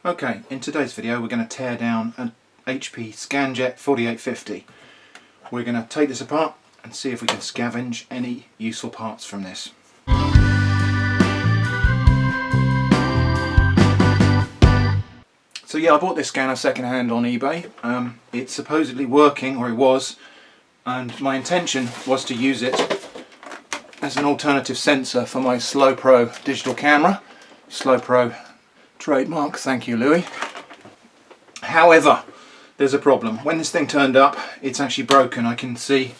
Okay, in today's video we're going to tear down an HP Scanjet 4850. We're going to take this apart and see if we can scavenge any useful parts from this. So yeah, I bought this scanner second-hand on eBay. It's supposedly working, or it was, and my intention was to use it as an alternative sensor for my SlowPro digital camera. SlowPro trademark, thank you Louis. However, there's a problem. When this thing turned up, it's actually broken. I can see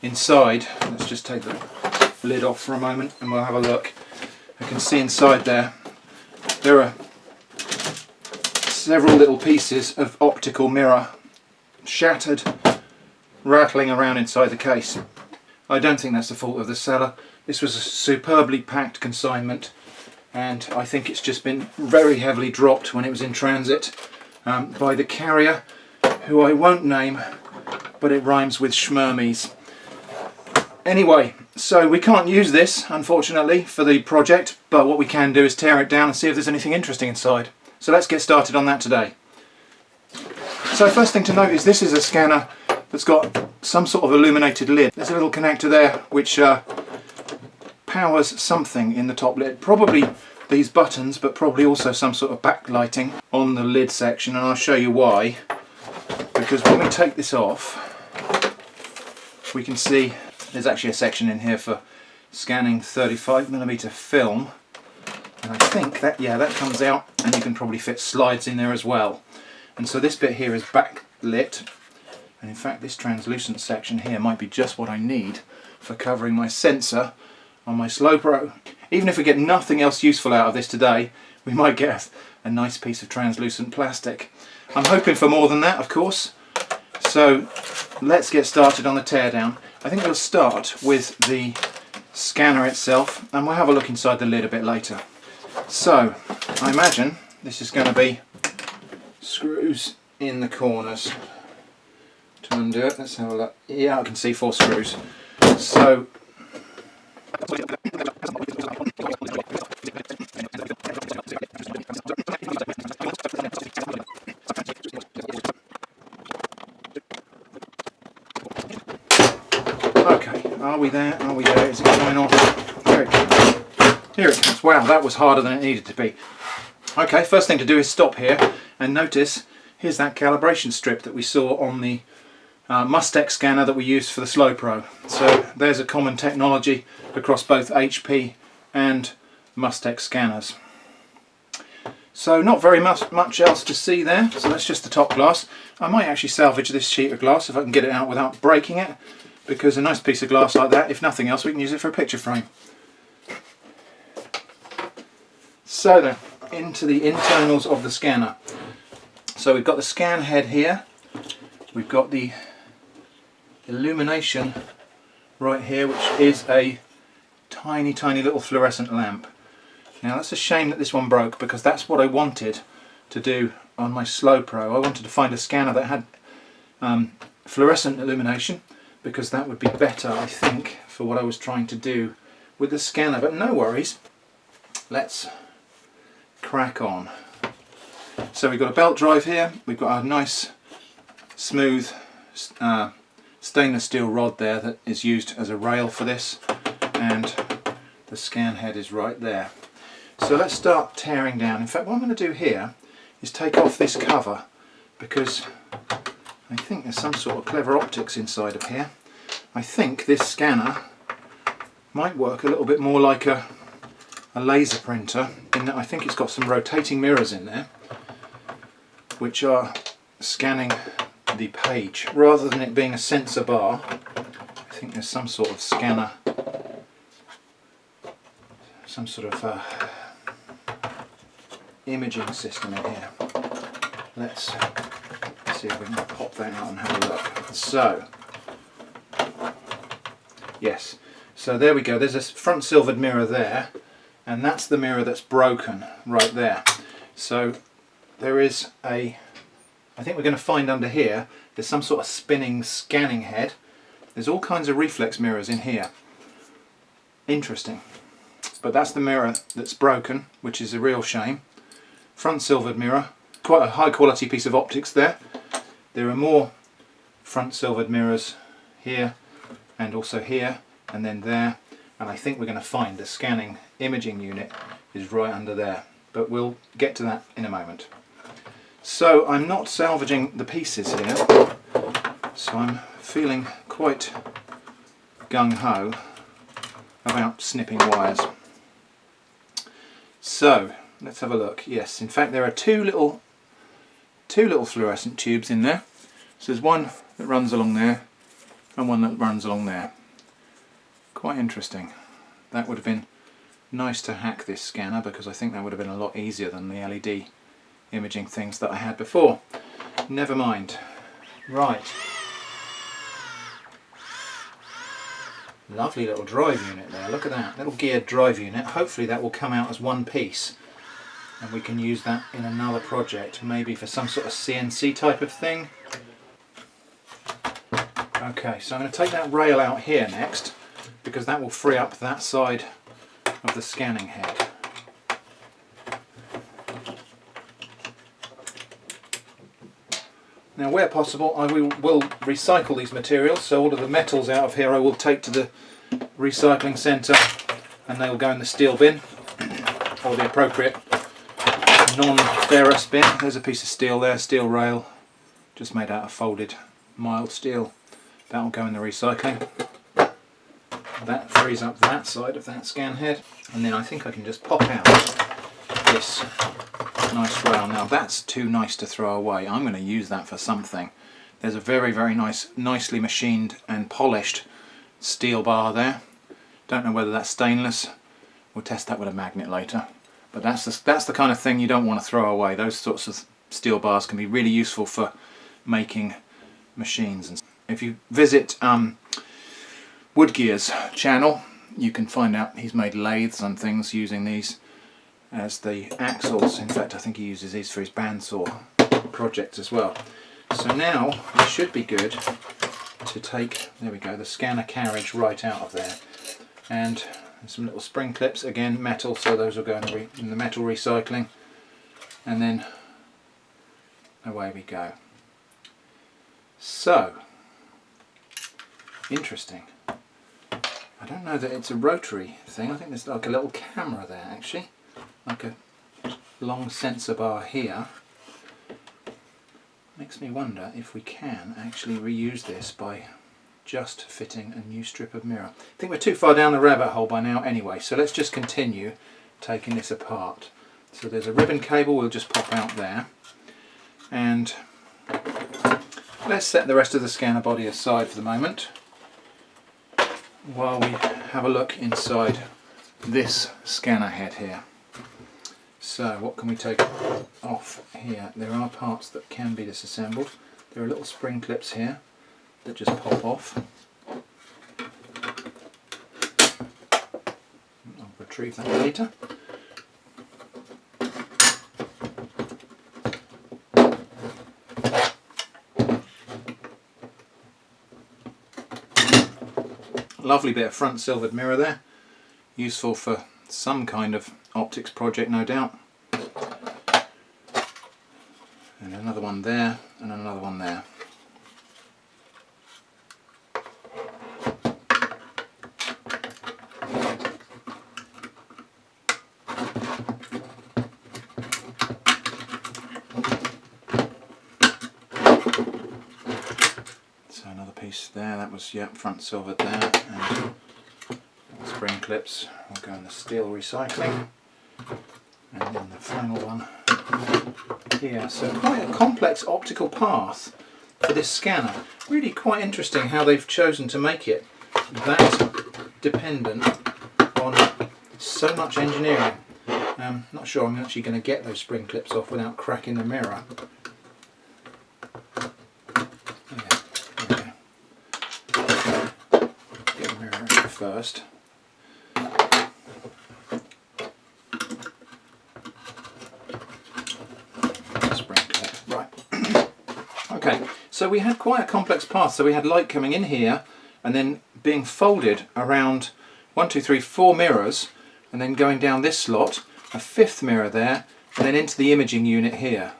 inside, let's just take the lid off for a moment and we'll have a look. I can see inside there are several little pieces of optical mirror shattered, rattling around inside the case. I don't think that's the fault of the seller. This was a superbly packed consignment, and I think it's just been very heavily dropped when it was in transit by the carrier, who I won't name, but it rhymes with Schmermies. Anyway, so we can't use this, unfortunately, for the project, but what we can do is tear it down and see if there's anything interesting inside. So let's get started on that today. So first thing to note is this is a scanner that's got some sort of illuminated lid. There's a little connector there which powers something in the top lid. Probably these buttons, but probably also some sort of backlighting on the lid section, and I'll show you why. Because when we take this off, we can see there's actually a section in here for scanning 35mm film, and I think that, yeah, that comes out, and you can probably fit slides in there as well. And so this bit here is backlit, and in fact this translucent section here might be just what I need for covering my sensor on my SlowPro. Even if we get nothing else useful out of this today, we might get a nice piece of translucent plastic. I'm hoping for more than that, of course. So let's get started on the teardown. I think we'll start with the scanner itself, and we'll have a look inside the lid a bit later. So I imagine this is going to be screws in the corners to undo it. Let's have a look. Yeah, I can see 4 screws. So okay, are we there? Are we there? Is it coming off? There it comes. Here it comes. Wow, that was harder than it needed to be. Okay, first thing to do is stop here and notice here's that calibration strip that we saw on the Mustec scanner that we used for the SlowPro. So there's a common technology across both HP and Mustec scanners. So not very much else to see there, so that's just the top glass. I might actually salvage this sheet of glass if I can get it out without breaking it, because a nice piece of glass like that, if nothing else, we can use it for a picture frame. So then, into the internals of the scanner. So we've got the scan head here, we've got the illumination right here, which is a tiny little fluorescent lamp. Now that's a shame that this one broke, because that's what I wanted to do on my SlowPro. I wanted to find a scanner that had fluorescent illumination, because that would be better, I think, for what I was trying to do with the scanner. But no worries, let's crack on. So we've got a belt drive here, we've got a nice smooth stainless steel rod there that is used as a rail for this, and the scan head is right there. So let's start tearing down. In fact, what I'm going to do here is take off this cover, because I think there's some sort of clever optics inside of here. I think this scanner might work a little bit more like a laser printer, in that I think it's got some rotating mirrors in there which are scanning the page rather than it being a sensor bar. I think there's some sort of scanner, some sort of imaging system in here. Let's see if we can pop that out and have a look. So yes, so there we go, there's a front silvered mirror there, and that's the mirror that's broken right there. So there is I think we're going to find under here, there's some sort of spinning scanning head. There's all kinds of reflex mirrors in here. Interesting. But that's the mirror that's broken, which is a real shame. Front silvered mirror, quite a high quality piece of optics there. There are more front silvered mirrors here and also here and then there, and I think we're going to find the scanning imaging unit is right under there, but we'll get to that in a moment. So I'm not salvaging the pieces here, so I'm feeling quite gung-ho about snipping wires. So let's have a look. Yes, in fact there are two little fluorescent tubes in there. So there's one that runs along there and one that runs along there. Quite interesting. That would have been nice to hack this scanner, because I think that would have been a lot easier than the LED imaging things that I had before. Never mind. Right. Lovely little drive unit there, look at that, little geared drive unit. Hopefully that will come out as one piece and we can use that in another project, maybe for some sort of CNC type of thing. Okay, so I'm going to take that rail out here next, because that will free up that side of the scanning head. Now where possible I will recycle these materials, so all of the metals out of here I will take to the recycling centre and they will go in the steel bin, or the appropriate non-ferrous bin. There's a piece of steel there, steel rail, just made out of folded mild steel. That will go in the recycling. That frees up that side of that scan head, and then I think I can just pop out this nice rail. Now that's too nice to throw away. I'm going to use that for something. There's a very nicely machined and polished steel bar there. Don't know whether that's stainless. We'll test that with a magnet later. But that's the kind of thing you don't want to throw away. Those sorts of steel bars can be really useful for making machines. And if you visit Woodgear's channel, you can find out he's made lathes and things using these as the axles. In fact, I think he uses these for his bandsaw projects as well. So now it should be good to take, there we go, the scanner carriage right out of there, and some little spring clips, again metal, so those will go in the metal recycling, and then away we go. So interesting. I don't know that it's a rotary thing. I think there's like a little camera there actually, like a long sensor bar here. Makes me wonder if we can actually reuse this by just fitting a new strip of mirror. I think we're too far down the rabbit hole by now anyway, so let's just continue taking this apart. So there's a ribbon cable we'll just pop out there, and let's set the rest of the scanner body aside for the moment while we have a look inside this scanner head here. So what can we take off here? There are parts that can be disassembled. There are little spring clips here that just pop off. I'll retrieve that later. Lovely bit of front silvered mirror there, useful for some kind of optics project no doubt. And another one there, and another one there. So another piece there, that was, yeah, front silvered there, and spring clips will go in the steel recycling, and then the final one here. So quite a complex optical path for this scanner. Really quite interesting how they've chosen to make it that dependent on so much engineering. Not sure I'm actually going to get those spring clips off without cracking the mirror. Get the mirror in first. Okay, so we had quite a complex path. So we had light coming in here and then being folded around 1, 2, 3, 4 mirrors, and then going down this slot, a 5th mirror there, and then into the imaging unit here.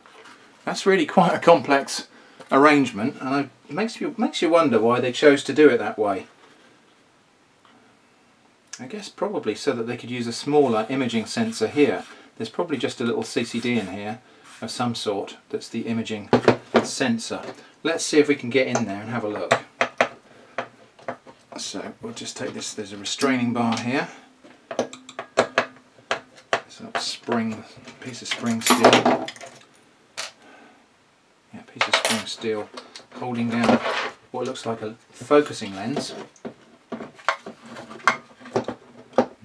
That's really quite a complex arrangement, and it makes you wonder why they chose to do it that way. I guess probably so that they could use a smaller imaging sensor here. There's probably just a little CCD in here of some sort that's the imaging sensor. Let's see if we can get in there and have a look. So we'll just take this, there's a restraining bar here. So spring, piece of spring steel. Yeah, piece of spring steel holding down what looks like a focusing lens.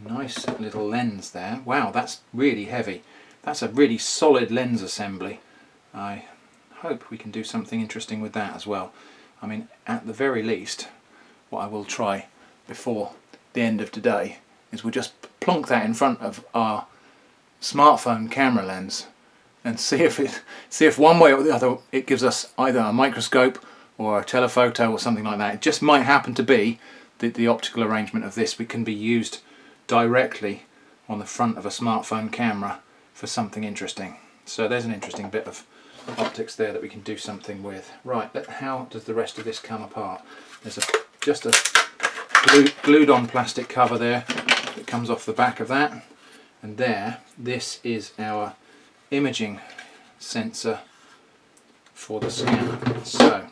Nice little lens there. Wow, that's really heavy. That's a really solid lens assembly. I hope we can do something interesting with that as well. I mean, at the very least, what I will try before the end of today is we'll just plonk that in front of our smartphone camera lens and see if one way or the other it gives us either a microscope or a telephoto or something like that. It just might happen to be that the optical arrangement of this can be used directly on the front of a smartphone camera for something interesting. So there's an interesting bit of optics there that we can do something with. Right, how does the rest of this come apart? There's just a glued on plastic cover there that comes off the back of that, and this is our imaging sensor for the scanner. So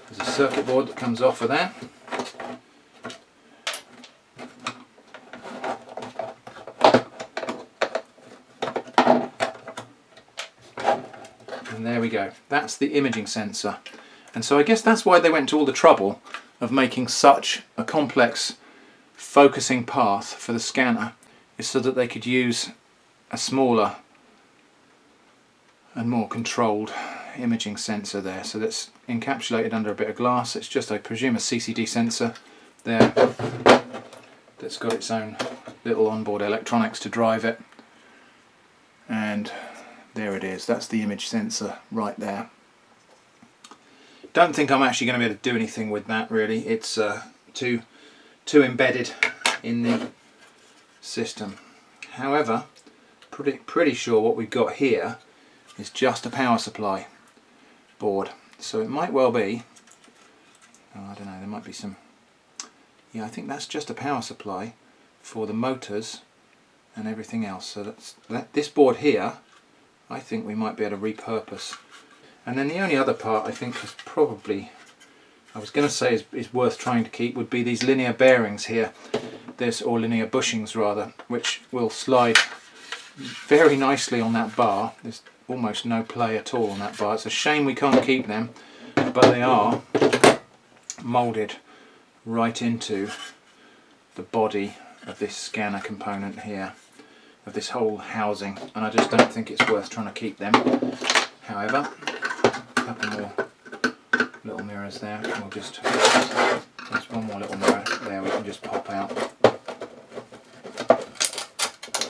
there's a circuit board that comes off of that. And there we go, that's the imaging sensor. And so I guess that's why they went to all the trouble of making such a complex focusing path for the scanner, is so that they could use a smaller and more controlled imaging sensor there. So that's encapsulated under a bit of glass. It's just, I presume, a CCD sensor there that's got its own little onboard electronics to drive it. And there it is, that's the image sensor right there. Don't think I'm actually going to be able to do anything with that really. It's too embedded in the system. However, pretty sure what we've got here is just a power supply board. So it might well be, oh, I don't know, there might be some, yeah, I think that's just a power supply for the motors and everything else. So this board here, I think we might be able to repurpose. And then the only other part I think is probably, I was going to say is worth trying to keep, would be these linear bearings here. Or linear bushings rather, which will slide very nicely on that bar. There's almost no play at all on that bar. It's a shame we can't keep them, but they are moulded right into the body of this scanner component here, of this whole housing, and I just don't think it's worth trying to keep them. However, a couple more little mirrors there. We'll just, there's one more little mirror there we can just pop out.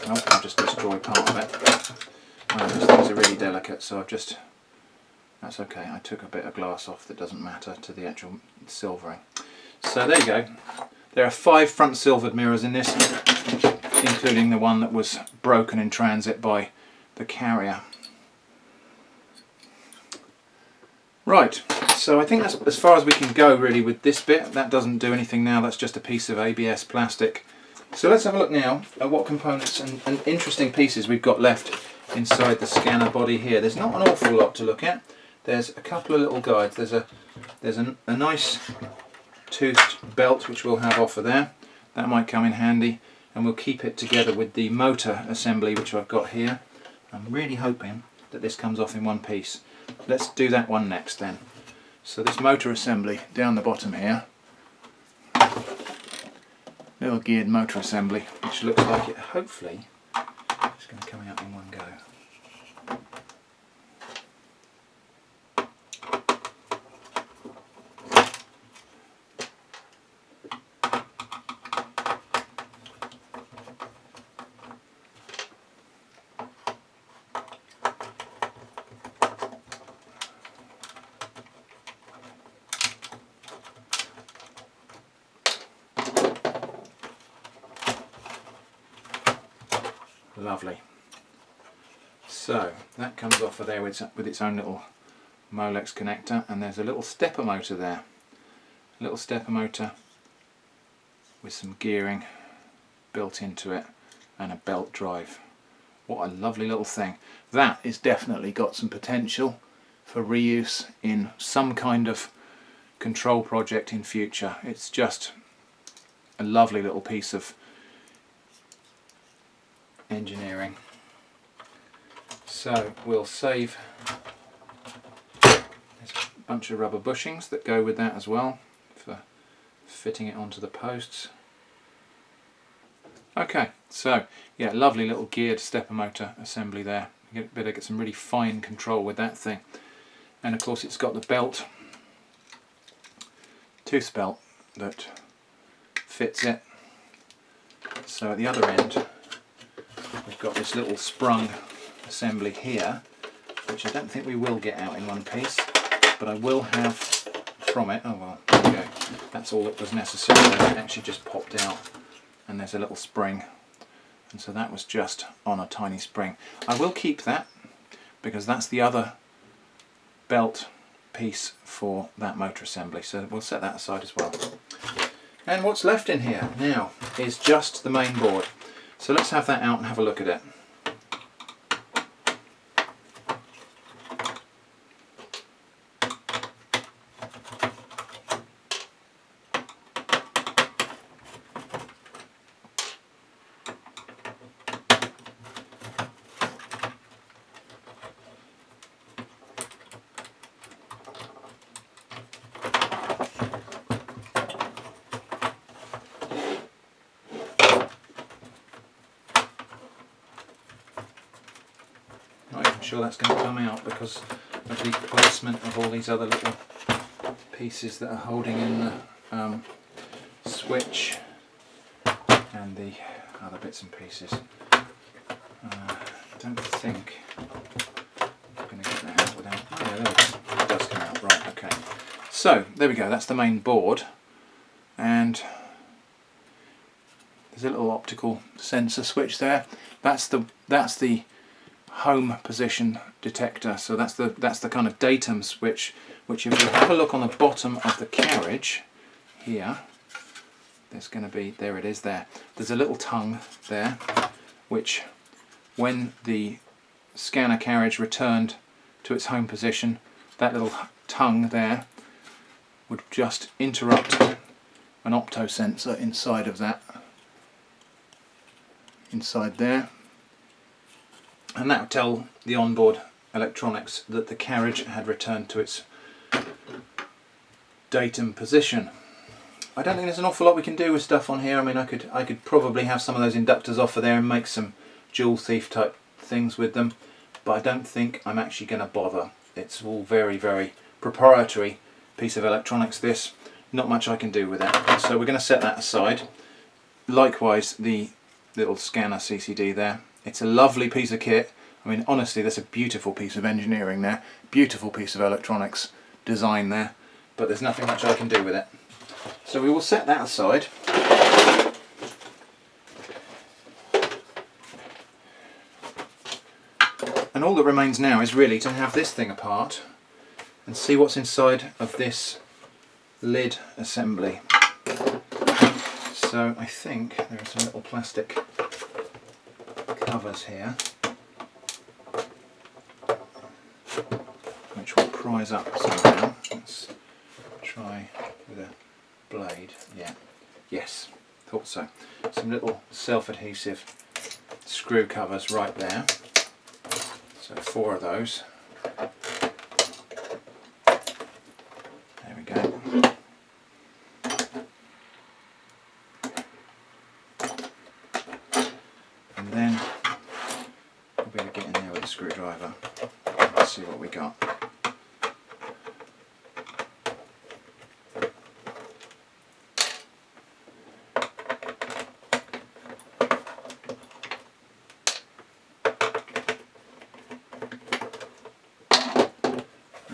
Oh, I'll just destroy part of it. These things are really delicate, so that's okay. I took a bit of glass off that doesn't matter to the actual silvering. So there you go. There are 5 front silvered mirrors in this, including the one that was broken in transit by the carrier. Right, so I think that's as far as we can go really with this bit. That doesn't do anything now, that's just a piece of ABS plastic. So let's have a look now at what components and interesting pieces we've got left inside the scanner body here. There's not an awful lot to look at. There's a couple of little guides. There's a nice toothed belt which we'll have off of there. That might come in handy, and we'll keep it together with the motor assembly which I've got here. I'm really hoping that this comes off in one piece. Let's do that one next then. So this motor assembly down the bottom here, little geared motor assembly, which looks like it hopefully is going to come out in one go. Lovely. So that comes off of there with its own little Molex connector, and there's a little stepper motor there. A little stepper motor with some gearing built into it and a belt drive. What a lovely little thing. That is definitely got some potential for reuse in some kind of control project in future. It's just a lovely little piece of engineering. So we'll save, there's a bunch of rubber bushings that go with that as well for fitting it onto the posts. Okay, so yeah, lovely little geared stepper motor assembly there. You better get some really fine control with that thing. And of course it's got the belt, tooth belt, that fits it. So at the other end we've got this little sprung assembly here, which I don't think we will get out in one piece, but I will have from it. Oh well, there we go. That's all that was necessary. It actually just popped out, and there's a little spring, and so that was just on a tiny spring. I will keep that because that's the other belt piece for that motor assembly, so we'll set that aside as well. And what's left in here now is just the main board. So let's have that out and have a look at it. Sure that's going to come out because of the placement of all these other little pieces that are holding in the switch and the other bits and pieces. I don't think I'm going to get that out without... Oh yeah, there it is. It does come out, right, okay. So there we go, that's the main board, and there's a little optical sensor switch there. That's the home position detector, so that's the kind of datum switch, which if you have a look on the bottom of the carriage here, there's going to be, there it is there, there's a little tongue there, which when the scanner carriage returned to its home position, that little tongue there would just interrupt an opto sensor inside of that, inside there, and that would tell the onboard electronics that the carriage had returned to its datum position. I don't think there's an awful lot we can do with stuff on here. I mean, I could probably have some of those inductors off of there and make some jewel thief type things with them, but I don't think I'm actually going to bother. It's all very, very proprietary piece of electronics, this. Not much I can do with it. So we're going to set that aside. Likewise, the little scanner CCD there. It's a lovely piece of kit. I mean, honestly, that's a beautiful piece of engineering there. Beautiful piece of electronics design there. But there's nothing much I can do with it. So we will set that aside. And all that remains now is really to have this thing apart and see what's inside of this lid assembly. So I think there are some little plastic covers here which will prise up somehow. Let's try with a blade. Yeah, yes, thought so. Some little self-adhesive screw covers right there. So 4 of those. There we go. And then we'll be able to get in there with a screwdriver. Let's see what we got.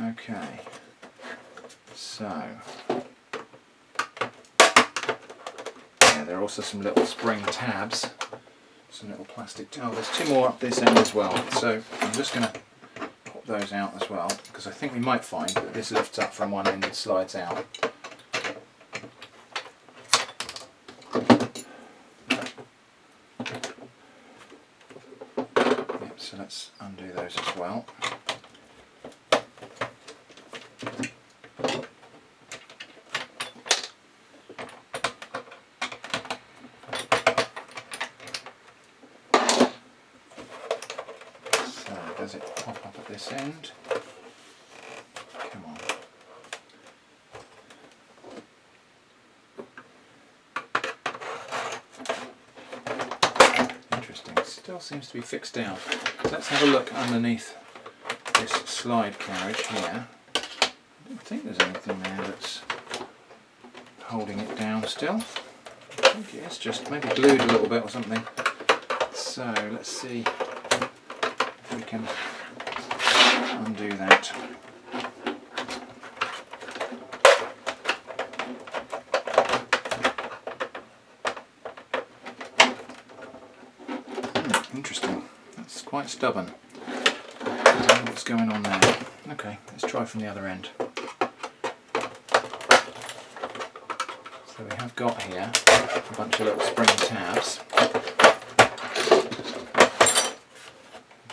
Okay, so yeah, there are also some little spring tabs some little plastic towel. There's 2 more up this end as well, so I'm just going to pop those out as well, because I think we might find that this lifts up from one end and slides out. Yep, so let's undo those as well. Does it pop up at this end? Come on. Interesting. It still seems to be fixed down. Let's have a look underneath this slide carriage here. I don't think there's anything there that's holding it down still. I think it is just maybe glued a little bit or something. So let's see if we can undo that. Interesting. That's quite stubborn. I don't know what's going on there. Okay, let's try from the other end. So we have got here a bunch of little spring tabs.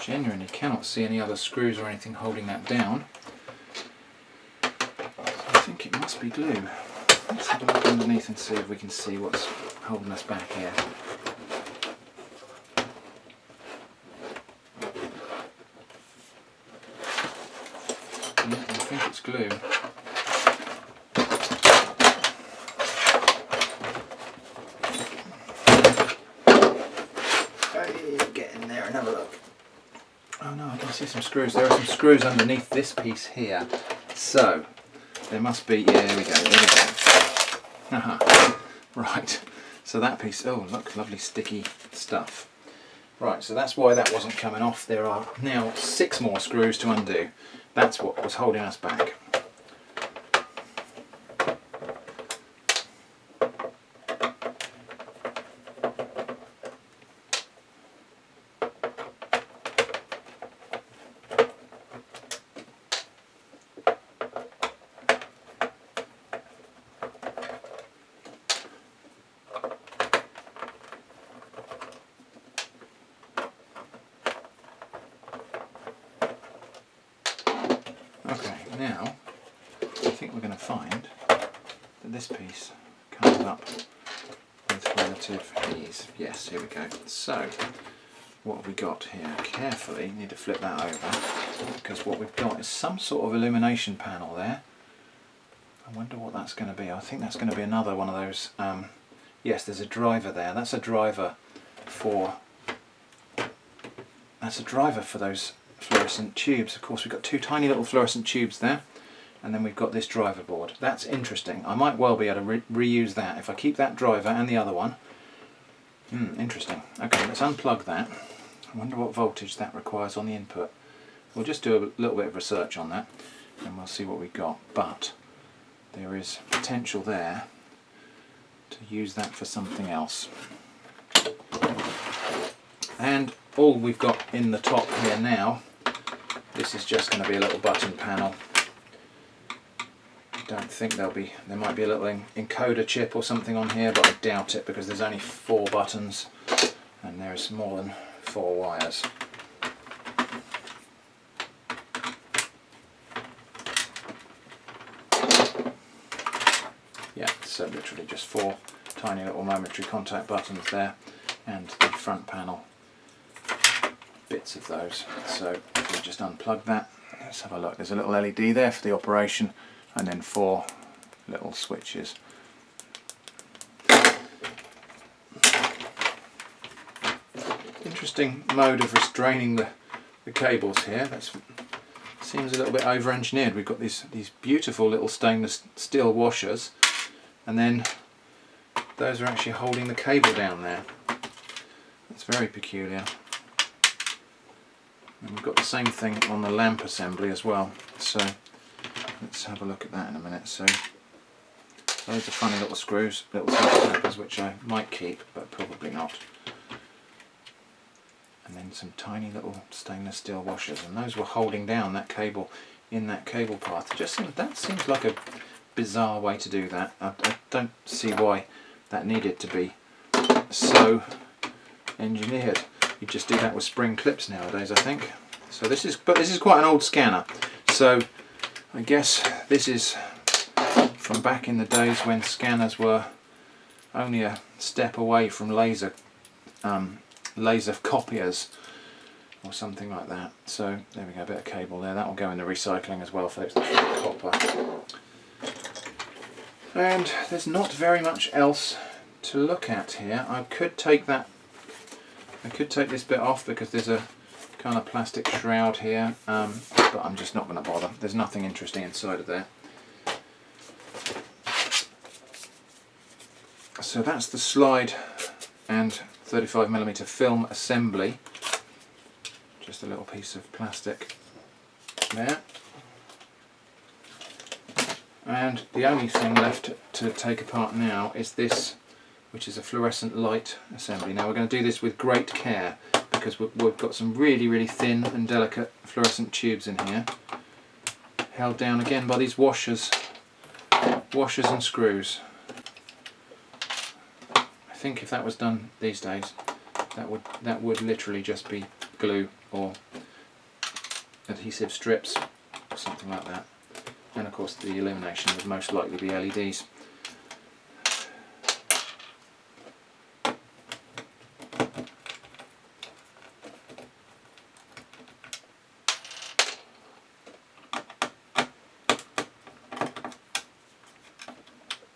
Genuinely cannot see any other screws or anything holding that down. So I think it must be glue. Let's have a look underneath and see if we can see what's holding us back here. Yeah, I think it's glue. Hey, get in there and have a look. Oh no, I can see some screws. There are some screws underneath this piece here. So, there must be, yeah, there we go, there we go. Aha. Right, so that piece, oh look, lovely sticky stuff. Right, so that's why that wasn't coming off. There are now 6 more screws to undo. That's what was holding us back. Okay, now I think we're going to find that this piece comes up with relative ease. Yes, here we go. So, what have we got here? Carefully, need to flip that over, because what we've got is some sort of illumination panel there. I wonder what that's going to be. I think that's going to be another one of those. Yes, there's a driver there. That's a driver for. That's a driver for those fluorescent tubes. Of course, we've got 2 tiny little fluorescent tubes there, and then we've got this driver board. That's interesting. I might well be able to reuse that if I keep that driver and the other one. Interesting. Okay, let's unplug that. I wonder what voltage that requires on the input. We'll just do a little bit of research on that and we'll see what we've got. But there is potential there to use that for something else. And all we've got in the top here now, this is just going to be a little button panel. I don't think there might be a little encoder chip or something on here, but I doubt it because there's only 4 buttons and there's more than 4 wires. Yeah, so literally just 4 tiny little momentary contact buttons there, and the front panel, bits of those. So if we just unplug that, let's have a look. There's a little LED there for the operation, and then 4 little switches. Interesting mode of restraining the cables here. That seems a little bit over-engineered. We've got these beautiful little stainless steel washers, and then those are actually holding the cable down there. That's very peculiar. And we've got the same thing on the lamp assembly as well. So let's have a look at that in a minute. So loads of funny little screws, little snappers, which I might keep, but probably not. and then some tiny little stainless steel washers, and those were holding down that cable in that cable path. That seems like a bizarre way to do that. I don't see why that needed to be so engineered. You just do that with spring clips nowadays, I think. So this is quite an old scanner. So I guess this is from back in the days when scanners were only a step away from laser copiers or something like that. So there we go, a bit of cable there. That will go in the recycling as well, folks. That's copper. And there's not very much else to look at here. I could take this bit off because there's a kind of plastic shroud here, but I'm just not going to bother. There's nothing interesting inside of there. So that's the slide and 35mm film assembly. Just a little piece of plastic there. And the only thing left to take apart now is this, which is a fluorescent light assembly. Now we're going to do this with great care because we've got some really thin and delicate fluorescent tubes in here, held down again by these washers and screws. I think if that was done these days, that would literally just be glue or adhesive strips or something like that. And of course the illumination would most likely be LEDs.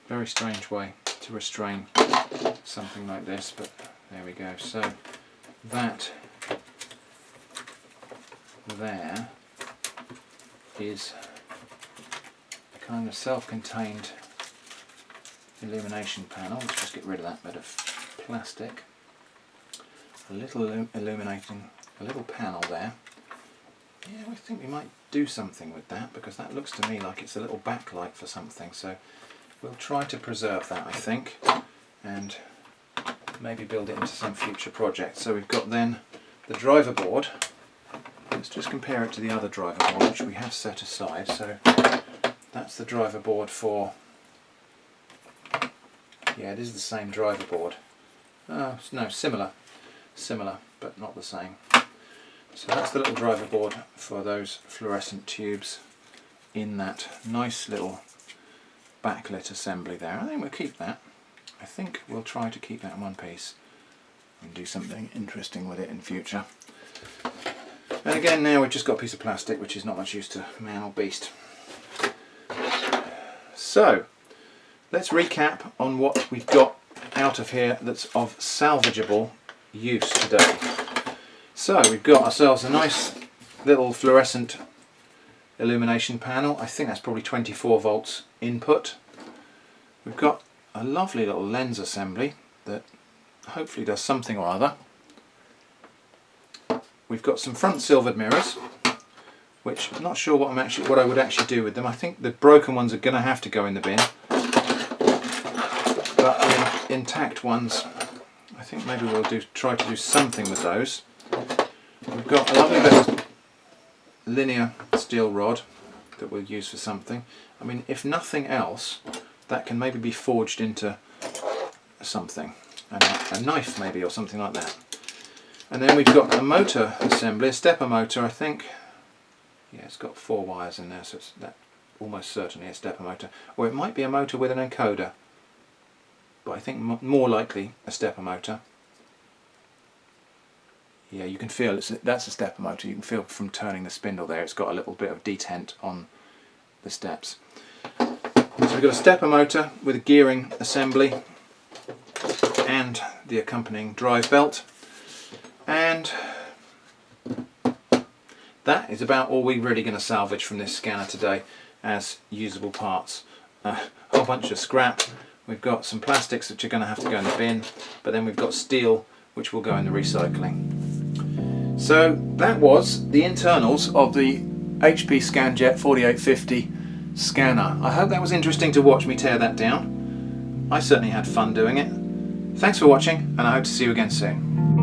Very strange way to restrain something like this, but there we go. So that there is a kind of self-contained illumination panel. Let's just get rid of that bit of plastic. A little illuminating, a little panel there. Yeah, I think we might do something with that because that looks to me like it's a little backlight for something. So we'll try to preserve that, I think, and maybe build it into some future project. So we've got then the driver board. Let's just compare it to the other driver board, which we have set aside. So that's the driver board for, yeah, it is the same driver board. No, similar, but not the same. So that's the little driver board for those fluorescent tubes in that nice little backlit assembly there. I think we'll keep that. I think we'll try to keep that in one piece and do something interesting with it in future. And again, now we've just got a piece of plastic which is not much use to man or beast. So let's recap on what we've got out of here that's of salvageable use today. So we've got ourselves a nice little fluorescent illumination panel. I think that's probably 24 volts input. We've got a lovely little lens assembly that hopefully does something or other. We've got some front silvered mirrors, which I'm not sure what I would actually do with them. I think the broken ones are going to have to go in the bin, but the intact ones, I think maybe we'll try to do something with those. We've got a lovely bit of linear steel rod that we'll use for something. I mean, if nothing else, that can maybe be forged into something, a knife maybe or something like that. And then we've got a motor assembly, a stepper motor, I think. Yeah, it's got 4 wires in there, so it's almost certainly a stepper motor. Or it might be a motor with an encoder, but I think more likely a stepper motor. Yeah, you can feel that's a stepper motor. You can feel from turning the spindle there, it's got a little bit of detent on the steps. So we've got a stepper motor with a gearing assembly and the accompanying drive belt. And that is about all we're really going to salvage from this scanner today as usable parts. A whole bunch of scrap. We've got some plastics which are going to have to go in the bin, but then we've got steel which will go in the recycling. So that was the internals of the HP Scanjet 4850 scanner. I hope that was interesting to watch me tear that down. I certainly had fun doing it. Thanks for watching, and I hope to see you again soon.